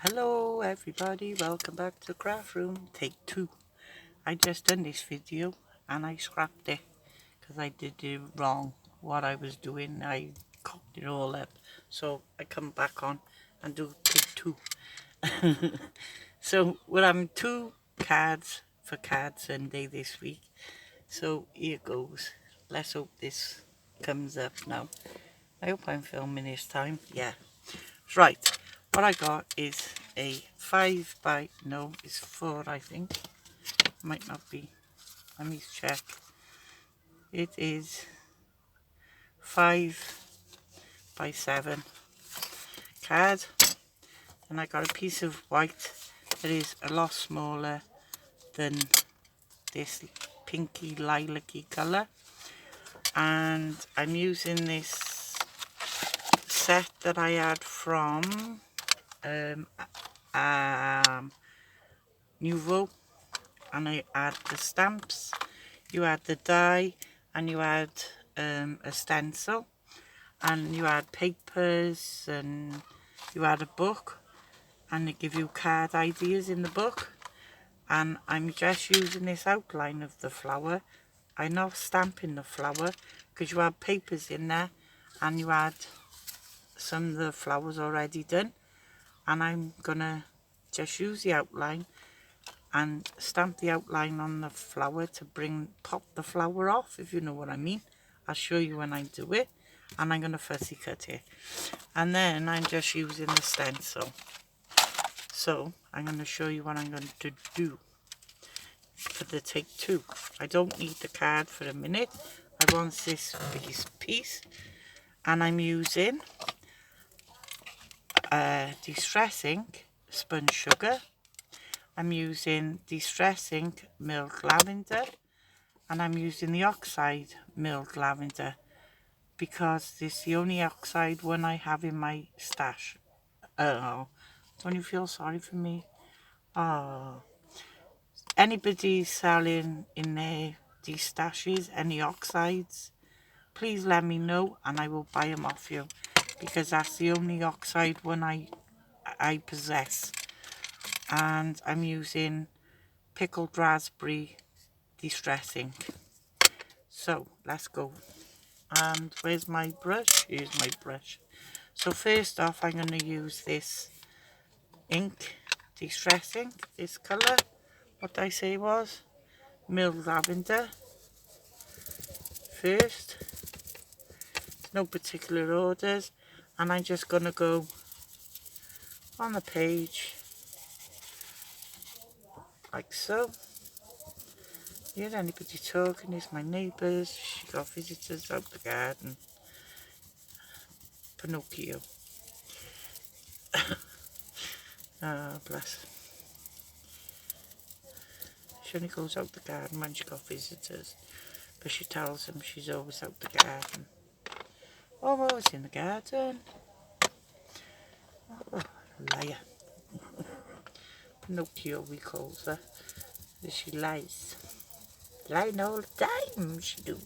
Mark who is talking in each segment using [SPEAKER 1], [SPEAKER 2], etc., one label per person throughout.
[SPEAKER 1] Hello everybody, welcome back to Craft Room, take 2. I just done this video and I scrapped it because I did it wrong what I was doing. I cocked it all up, so I come back on and do take 2. So we're having 2 cards for Card Sunday this week, so here goes. Let's hope this comes up now. I hope I'm filming this time. Yeah. Right, what I got is a 5 by, no, it's 4 I think, might not be, let me check. It is 5 by 7 card, and I got a piece of white that is a lot smaller than this pinky lilac-y colour, and I'm using this set that I had from Nuvo, and I add the stamps, you add the die, and you add a stencil, and you add papers, and you add a book, and they give you card ideas in the book. And I'm just using this outline of the flower. I'm not stamping the flower because you add papers in there and you add some of the flowers already done, and I'm gonna just use the outline and stamp the outline on the flower to pop the flower off, if you know what I mean. I'll show you when I do it, and I'm going to fussy cut it, and then I'm just using the stencil. So I'm going to show you what I'm going to do for the take 2. I don't need the card for a minute. I want this piece, and I'm using Distress ink, sponge sugar. I'm using Distress ink, milk lavender, and I'm using the oxide milk lavender because this is the only oxide one I have in my stash. Oh, don't you feel sorry for me? Oh, anybody selling in their these stashes any oxides, please let me know and I will buy them off you, because that's the only oxide one I possess. And I'm using pickled raspberry Distress ink. So let's go. And where's my brush? Here's my brush. So first off, I'm going to use this ink, Distress ink, this colour. What did I say was? Milk lavender. First, no particular orders, and I'm just going to go on the page like so. Hear anybody talking? It's my neighbours. She got visitors out the garden. Pinocchio. Ah, bless. She only goes out the garden when she got visitors, but she tells them she's always out the garden. Oh, I'm always in the garden. Oh, liar. Pinocchio, we call her. She lies. Lying all the time, she do.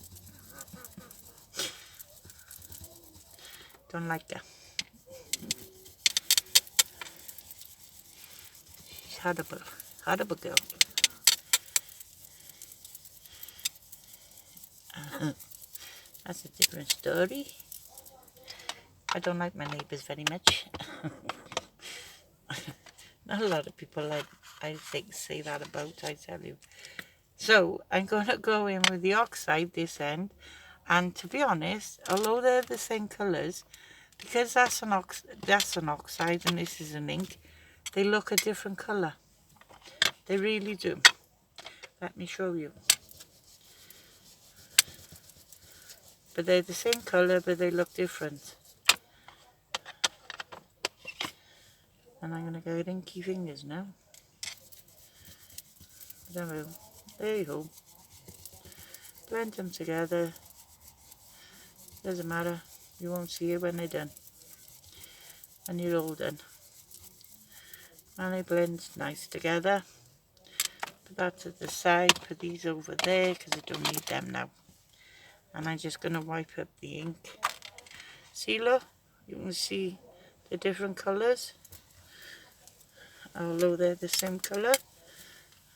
[SPEAKER 1] Don't like her. She's horrible. Horrible girl. That's a different story. I don't like my neighbours very much. Not a lot of people I think say that about, I tell you. So I'm going to go in with the oxide this end, and to be honest, although they're the same colours, because that's an oxide and this is an ink, they look a different colour. They really do. Let me show you. But they're the same colour, but they look different. And I'm going to go inky fingers now. There you go. Blend them together. Doesn't matter. You won't see it when they're done. And you're all done. And they blend nice together. Put that to the side. Put these over there because I don't need them now. And I'm just going to wipe up the ink. See, look? You can see the different colours. although they're the same colour.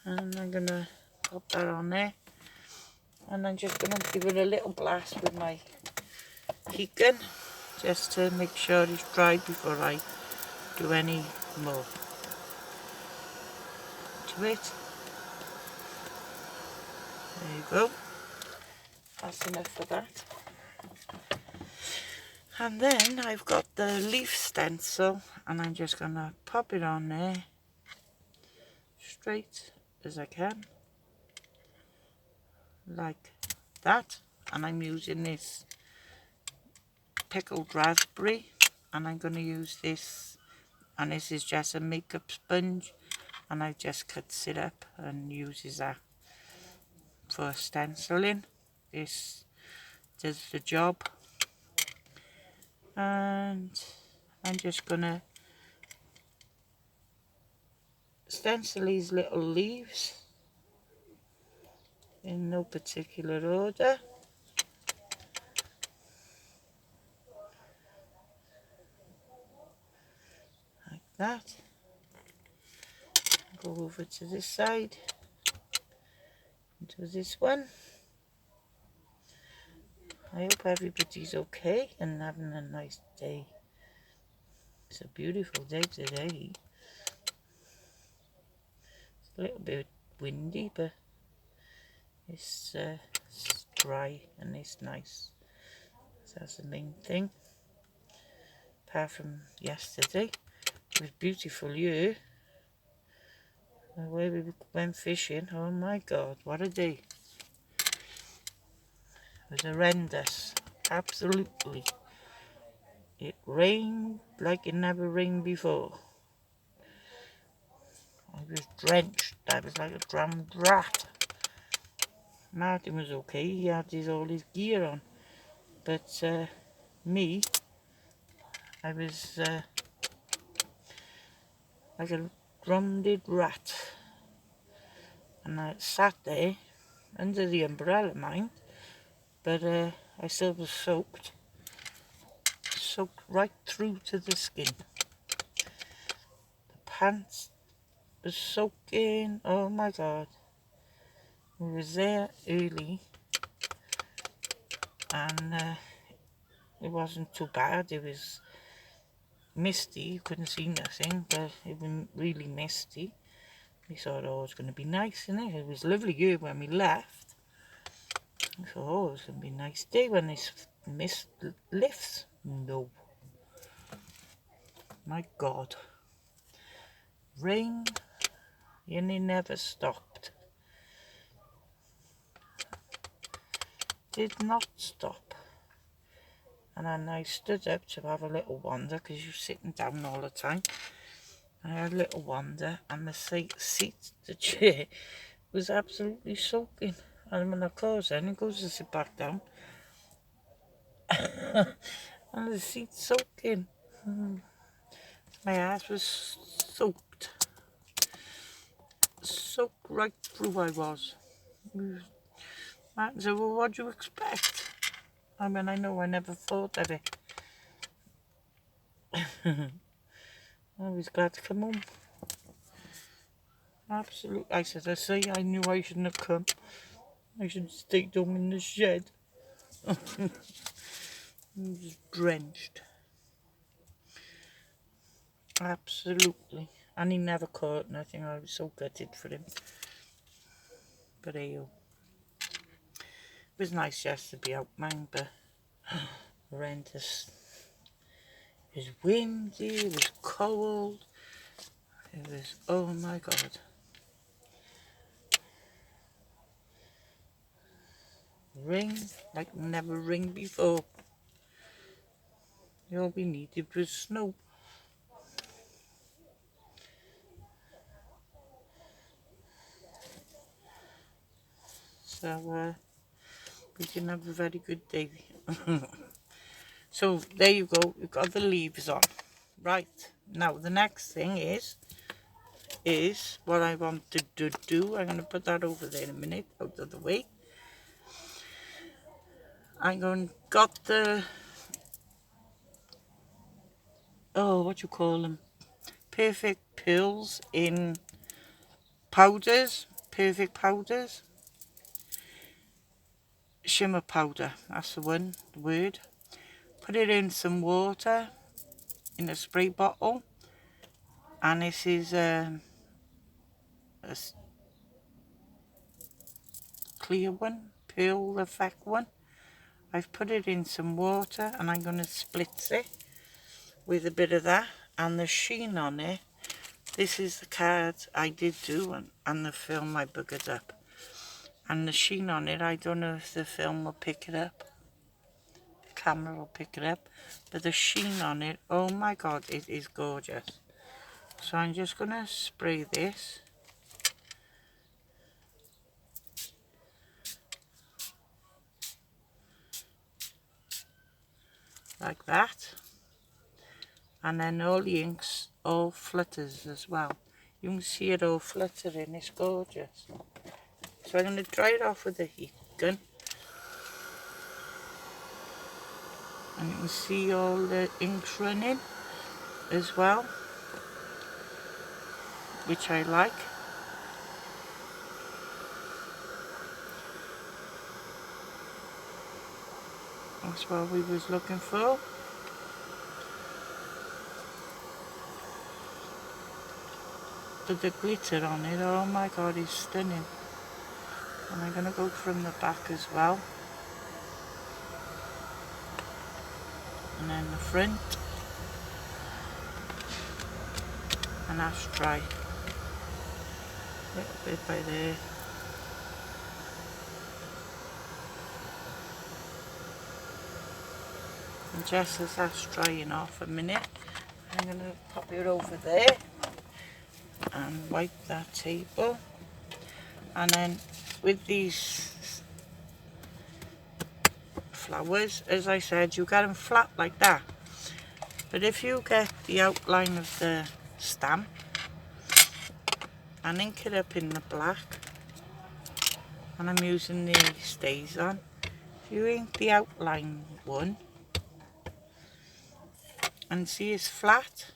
[SPEAKER 1] And I'm going to pop that on there. And I'm just going to give it a little blast with my heat gun, just to make sure it's dry before I do any more to it. There you go. That's enough for that. And then I've got the leaf stencil, and I'm just going to pop it on there straight as I can, like that. And I'm using this pickled raspberry, and I'm going to use this, and this is just a makeup sponge, and I just cuts it up and uses that for stenciling. This does the job. And I'm just going to stencil these little leaves in no particular order. Like that. Go over to this side, into this one. I hope everybody's okay and having a nice day. It's a beautiful day today. It's a little bit windy, but it's dry and it's nice. So that's the main thing. Apart from yesterday, it was beautiful here. The way we went fishing, oh my god, what a day. It was horrendous, absolutely. It rained like it never rained before. I was drenched, I was like a drowned rat. Martin was okay, he had all his gear on. But me, I was like a drowned rat. And I sat there, under the umbrella, mind, but I still was soaked right through to the skin. The pants was soaking, oh my god. We was there early, and it wasn't too bad. It was misty, you couldn't see nothing, but it was really misty. We thought, oh, it's going to be nice, innit? It was lovely here when we left. I thought, oh, it's going to be a nice day when this mist lifts. No. My god. Rain, and it never stopped. Did not stop. And then I stood up to have a little wander, because you're sitting down all the time. I had a little wander, and the seat, the chair, was absolutely soaking. And when I closed it, it goes to sit back down. And the seat's soaking. My ass was soaked. Soaked right through I was. Martin said, well, what do you expect? I mean, I know I never thought of it. I was glad to come home. Absolutely. I say, I knew I shouldn't have come. I should have stayed home in the shed. I was drenched. Absolutely. And he never caught nothing. I was so gutted for him. But hey, it was nice just to be out, man, but horrendous. It was windy, it was cold. It was, oh my god. Rain like never rained before. All we needed was snow. So we can have a very good day. So there you go, we've got the leaves on. Right, now the next thing is what I wanted to do. I'm going to put that over there in a minute, out of the way. Got the, oh, what you call them? Perfect Pearls in powders, perfect powders. Shimmer powder, that's the one, the word. Put it in some water in a spray bottle, and this is a clear one, pearl effect one. I've put it in some water and I'm going to split it with a bit of that, and the sheen on it. This is the card I did do, and the film I buggered up. And the sheen on it, I don't know if the film will pick it up. The camera will pick it up. But the sheen on it, oh my god, it is gorgeous. So I'm just going to spray this. Like that. And then all the inks all flutters as well. You can see it all fluttering, it's gorgeous. So I'm going to dry it off with a heat gun. And you can see all the inks running as well, which I like. That's what we was looking for. But the glitter on it, oh my god, it's stunning. And I'm going to go from the back as well. And then the front. And that's dry. A little bit by there. And just as that's drying off a minute, I'm going to pop it over there and wipe that table. And then with these flowers, as I said, you get them flat like that. But if you get the outline of the stamp and ink it up in the black, and I'm using the StazOn, if you ink the outline one and see it's flat,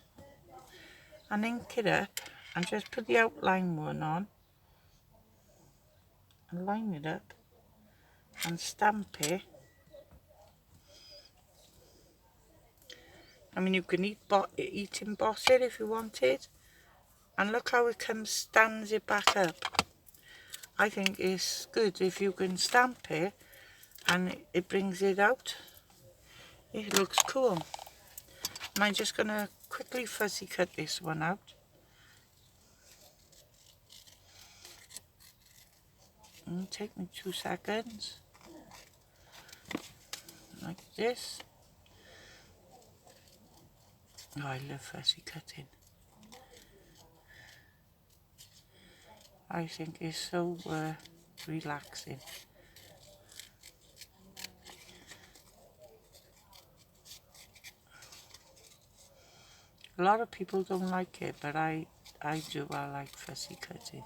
[SPEAKER 1] and ink it up and just put the outline one on and line it up and stamp it. I mean, you can eat emboss it if you wanted, and look how it stands it back up. I think it's good if you can stamp it and it brings it out. It looks cool. And I'm just going to quickly fussy cut this one out. And take me 2 seconds. Like this. Oh, I love fussy cutting. I think it's so relaxing. A lot of people don't like it, but I do. I like fussy cutting.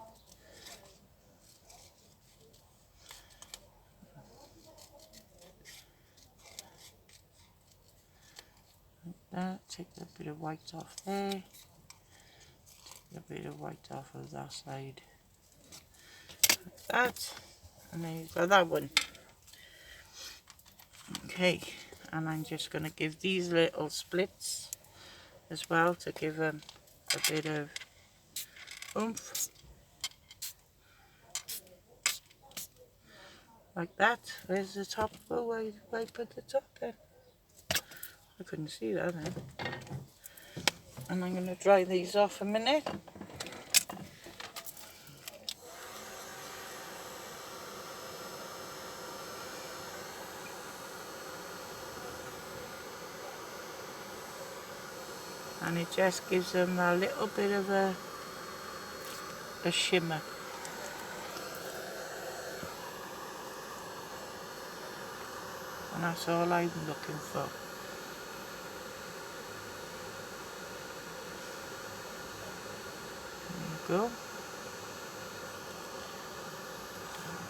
[SPEAKER 1] Like that. Take a bit of white off there. Take a bit of white off of that side. Like that. And then you've got that one. Okay. And I'm just going to give these little splits as well to give them a bit of oomph. Like that. Where's the top? Oh, where I put the top in? I couldn't see that then. And I'm going to dry these off a minute. And it just gives them a little bit of a shimmer. And that's all I'm looking for. There you go.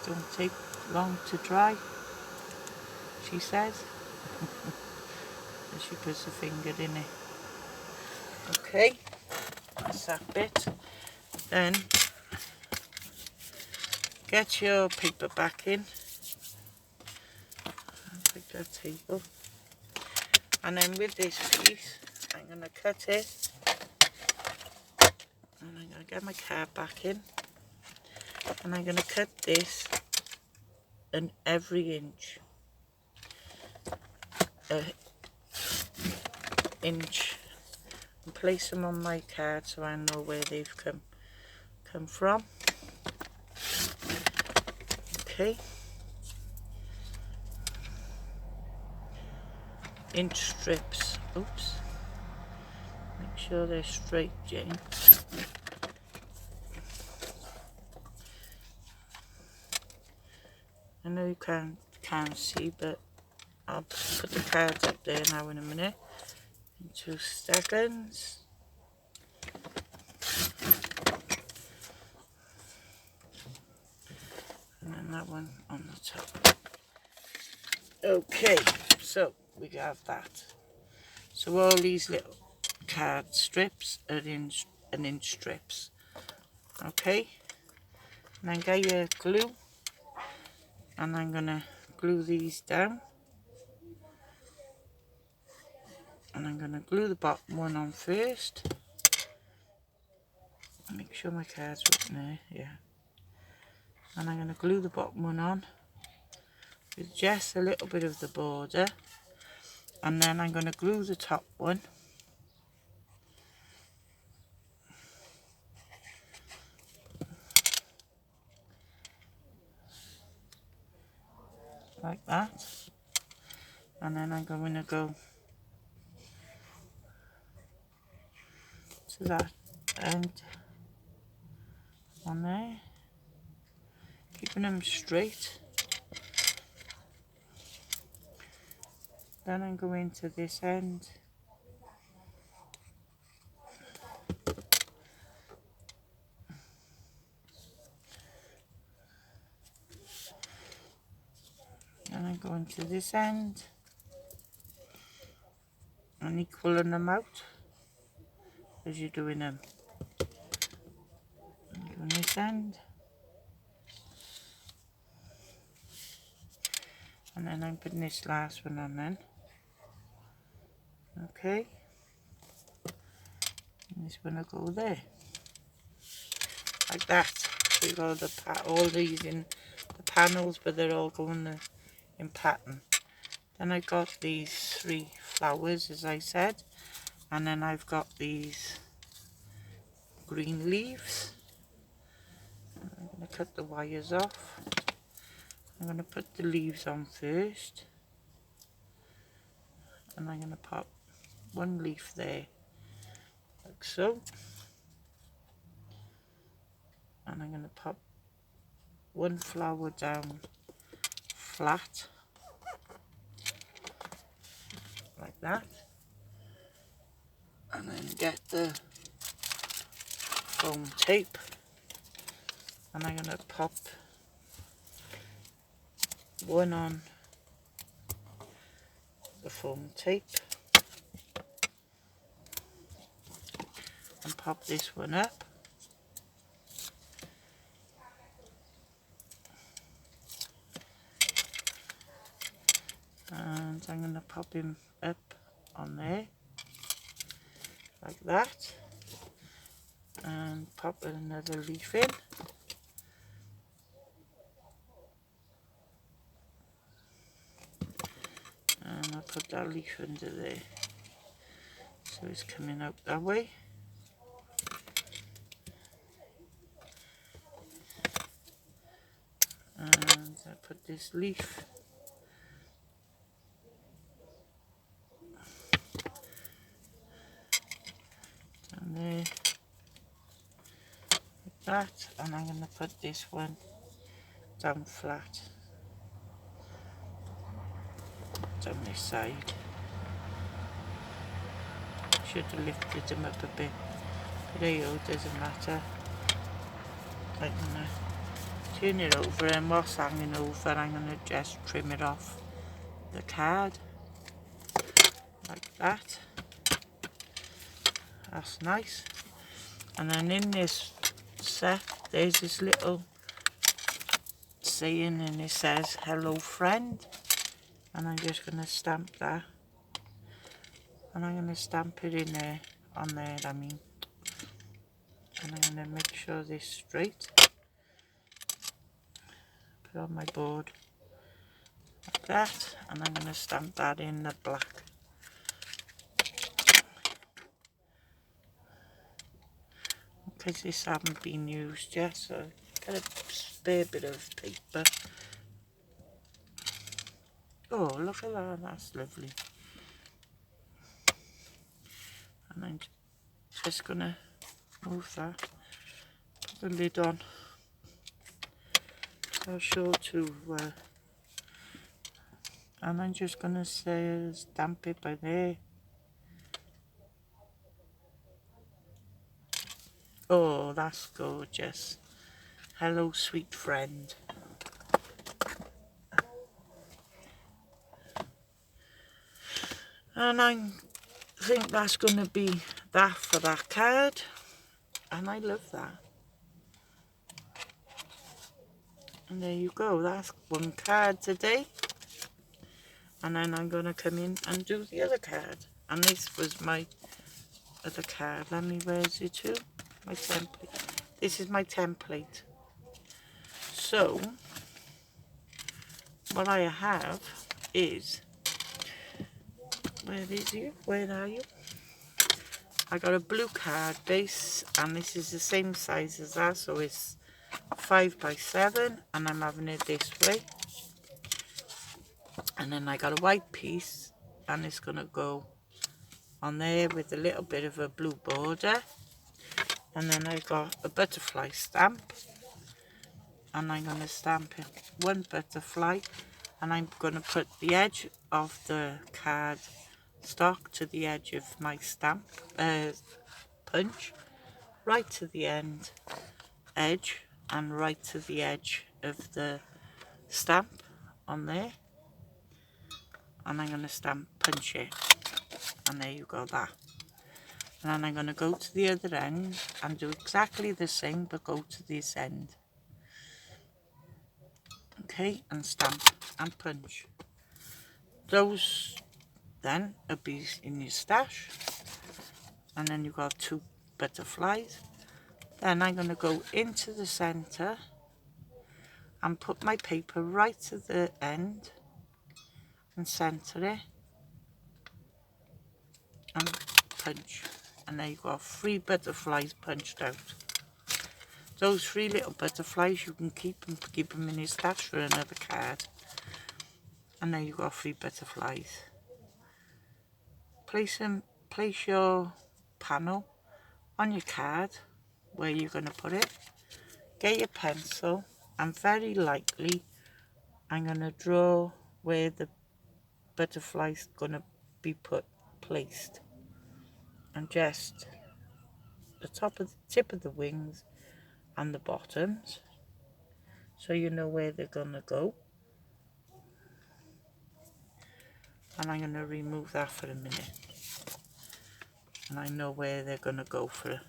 [SPEAKER 1] Don't take long to dry, she says. And she puts her finger in it. Okay, that bit. Then get your paper back in. Take that table. And then with this piece, I'm going to cut it. And I'm going to get my card back in. And I'm going to cut this an every inch. Inch. And place them on my card so I know where they've come from. Okay. Inch strips. Oops. Make sure they're straight, Jane. I know you can't see, but I'll put the cards up there now in a minute. In 2 seconds. And then that one on the top. Okay, so we have that. So all these little card strips are an inch strips. Okay, and then get your glue, and I'm gonna glue these down, and I'm gonna glue the bottom one on first. Make sure my card's written there, yeah. And I'm gonna glue the bottom one on with just a little bit of the border, and then I'm gonna glue the top one. Like that, and then I'm going to go to that end on there, keeping them straight. Then I'm going to this end, and I'm going to this end and equaling them out as you're doing them. I'm doing this end, and then I'm putting this last one on then. Okay, and this one will go there, like that. So you've got all these in the panels, but they're all going in pattern. Then I got these 3 flowers, as I said, and then I've got these green leaves. I'm going to cut the wires off. I'm going to put the leaves on first, and I'm going to pop 1 leaf there, like so, and I'm going to pop 1 flower down flat, like that, and then get the foam tape, and I'm going to pop 1 on the foam tape, and pop this one up, and I'm going to pop him up on there like that, and pop another leaf in, and I'll put that leaf under there so it's coming out that way. And I put this leaf down there like that, and I'm going to put this one down flat down this side. Should have lifted them up a bit, but there you go, doesn't matter. I'm going to turn it over, and what's hanging over I'm going to just trim it off the card like that. That's nice. And then in this set, there's this little saying, and it says, hello friend. And I'm just going to stamp that. And I'm going to stamp it in there, on there, I mean. And I'm going to make sure this is straight. Put it on my board like that. And I'm going to stamp that in the black. Because this hasn't been used yet, so get a spare bit of paper. Oh, look at that, that's lovely. And I'm just gonna move that, put the lid on. So sure to, and I'm just gonna say, stamp it by there. Oh, that's gorgeous. Hello, sweet friend. And I think that's going to be that for that card. And I love that. And there you go. That's one card today. And then I'm going to come in and do the other card. And this was my other card. Let me, where's it to? My template. This is my template. So, what I have is, where is you? Where are you? I got a blue card base, and this is the same size as that, so it's 5 by 7, and I'm having it this way. And then I got a white piece, and it's going to go on there with a little bit of a blue border. And then I got a butterfly stamp, and I'm going to stamp it one butterfly, and I'm going to put the edge of the card stock to the edge of my stamp punch, right to the end edge, and right to the edge of the stamp on there. And I'm going to stamp punch it, and there you go, that. And then I'm going to go to the other end and do exactly the same, but go to this end. Okay, and stamp and punch. Those then will be in your stash. And then you've got 2 butterflies. Then I'm going to go into the centre and put my paper right to the end and centre it and punch. And there you go, 3 butterflies punched out. Those 3 little butterflies you can keep them in your stash for another card. And there you go, 3 butterflies. Place your panel on your card where you're going to put it. Get your pencil, and very lightly I'm going to draw where the butterfly's going to be placed. And just the tip of the wings and the bottoms, so you know where they're going to go. And I'm going to remove that for a minute. And I know where they're going to go for.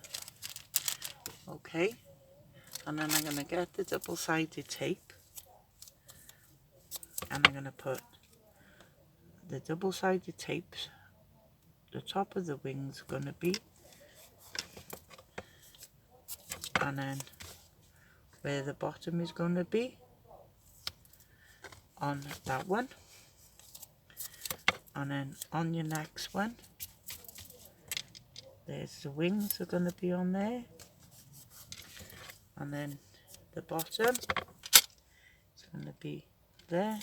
[SPEAKER 1] Okay. And then I'm going to get the double-sided tape. And I'm going to put the double-sided tapes. The top of the wings are going to be. And then where the bottom is going to be. On that one. And then on your next one, there's the wings are going to be on there. And then the bottom is going to be there.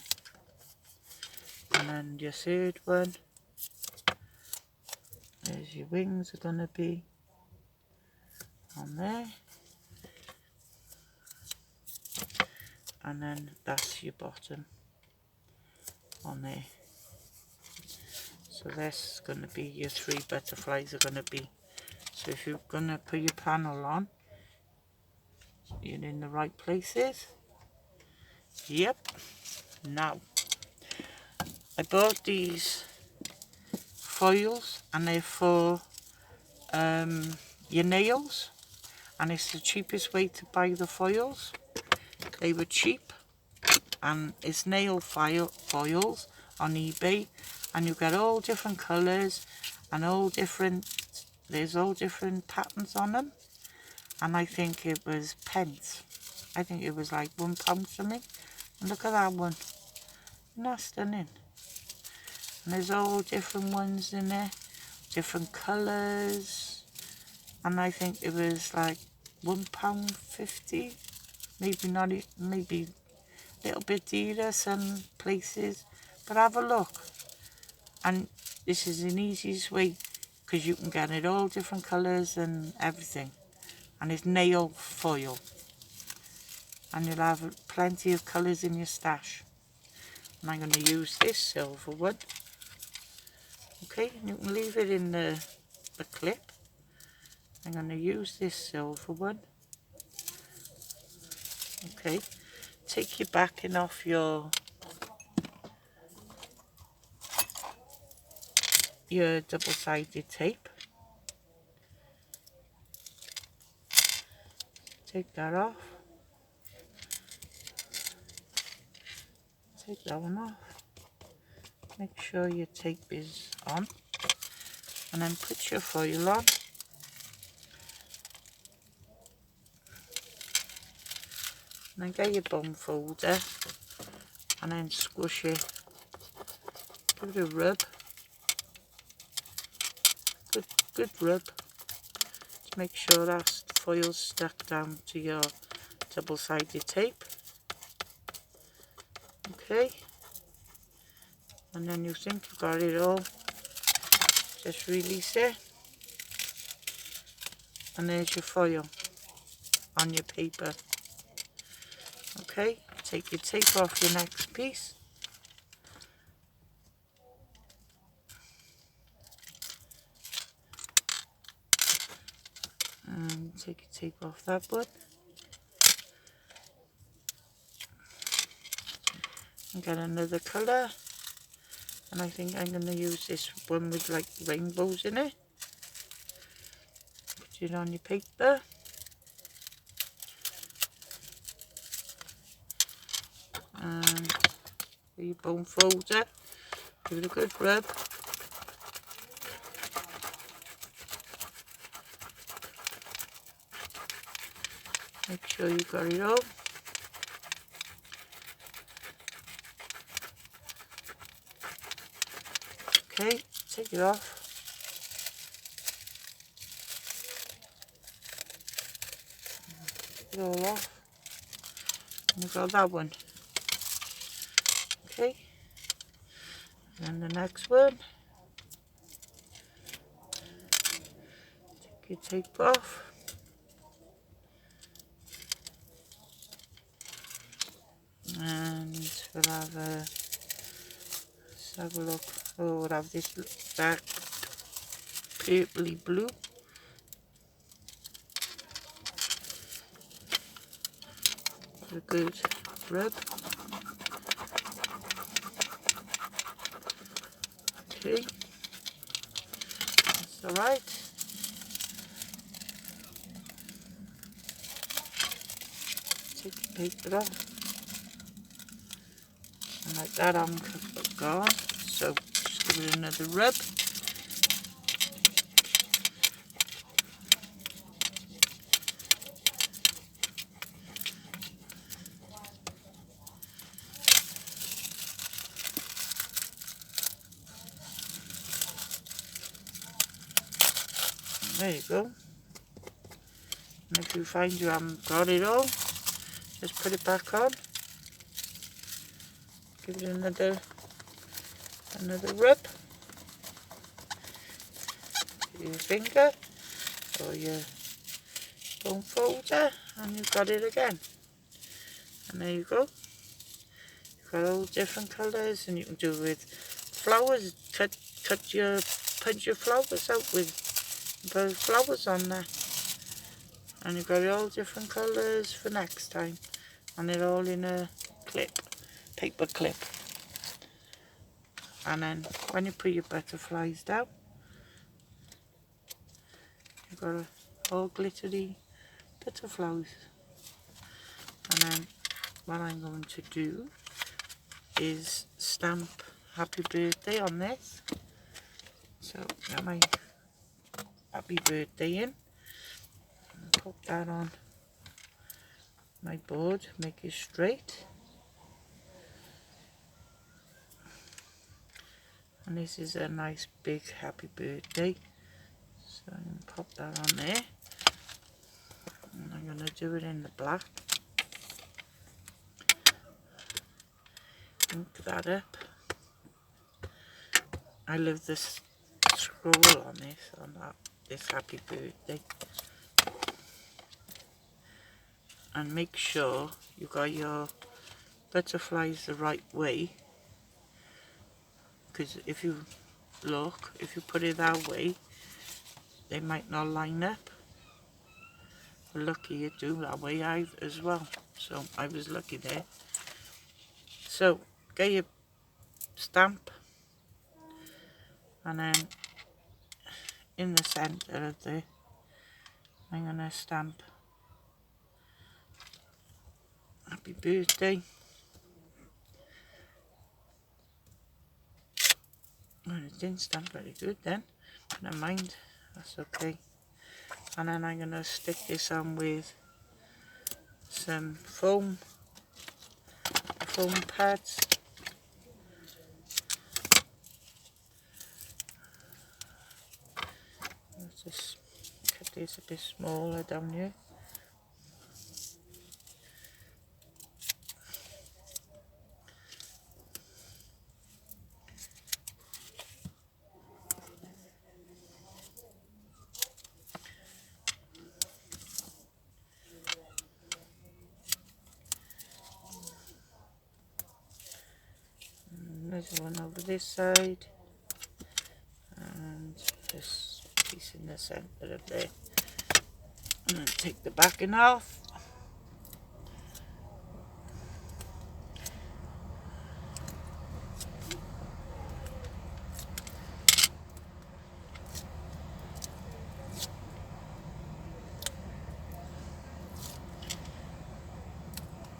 [SPEAKER 1] And then your third one, there's your wings are going to be on there. And then that's your bottom on there. So this is going to be your 3 butterflies are going to be. So if you're going to put your panel on, you're in the right places. Yep. Now, I bought these foils, and they're for your nails. and it's the cheapest way to buy the foils. They were cheap, and it's nail foils on eBay, and you get all different colours and there's all different patterns on them, and I think it was pence. I think it was like £1 something. And look at that one. Isn't that stunning? And there's all different ones in there, different colours, and I think it was like £1.50, maybe not, maybe a little bit dearer some places, but have a look. And this is an easiest way, because you can get it all different colours and everything, and it's nail foil, and you'll have plenty of colours in your stash. And I'm going to use this silver one. Okay, you can leave it in the clip. I'm going to use this silver one. Okay, take your backing off your double-sided tape. Take that off. Take that one off. Make sure your tape is on. And then put your foil on. And then get your bung folder and then squish it. Give it a rub. Good rub to make sure that foil's stuck down to your double-sided tape. Okay. And then you think you've got it all. Just release it. And there's your foil on your paper. Okay, take your tape off your next piece. And take your tape off that one. And get another colour. And I think I'm going to use this one with like rainbows in it. Put it on your paper. And your bone folder. Give it a good rub. Make sure you got it all. Okay, take it off. Take it all off. And we've got that one. Okay. And the next one. Take your tape off. And we'll have let's have a look. Oh, we'll have this dark purpley blue. A good rub. Okay, that's alright. Take the paper off. And like that, I'm gone. So just give it another rub. There you go. And if you find you haven't got it all, just put it back on. Give it another rub. With your finger or your bone folder, and you've got it again. And there you go. You've got all different colours, and you can do it with flowers. Punch your flowers out with. Put flowers on there, and you've got it all different colours for next time, and they're all in a paper clip. And then when you put your butterflies down, you've got a all glittery butterflies. And then what I'm going to do is stamp happy birthday on this. So got my happy birthday in, and put that on my board, make it straight. And this is a nice big happy birthday, so I'm going to pop that on there, and I'm going to do it in the black. Ink that up. I love this scroll on this happy birthday. And make sure you got your butterflies the right way, because if you put it that way, they might not line up. But lucky you do that way as well, so I was lucky there. So get your stamp, and then in the centre of the, I'm going to stamp happy birthday. Well, it didn't stamp very good then, never mind, that's okay. And then I'm going to stick this on with some foam pads. Let's just cut this a bit smaller down here. There's one over this side, and this piece in the centre of there. And then take the backing off.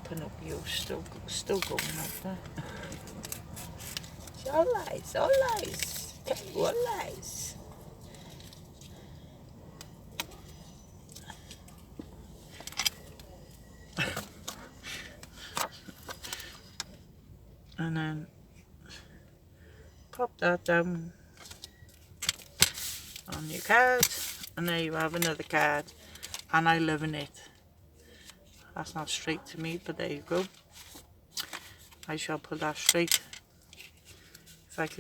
[SPEAKER 1] Pinocchio's still going up there. All lies. Okay, all lies. And then pop that down on your card, and there you have another card. And I live in it. That's not straight to me, but there you go. I shall put that straight. If I could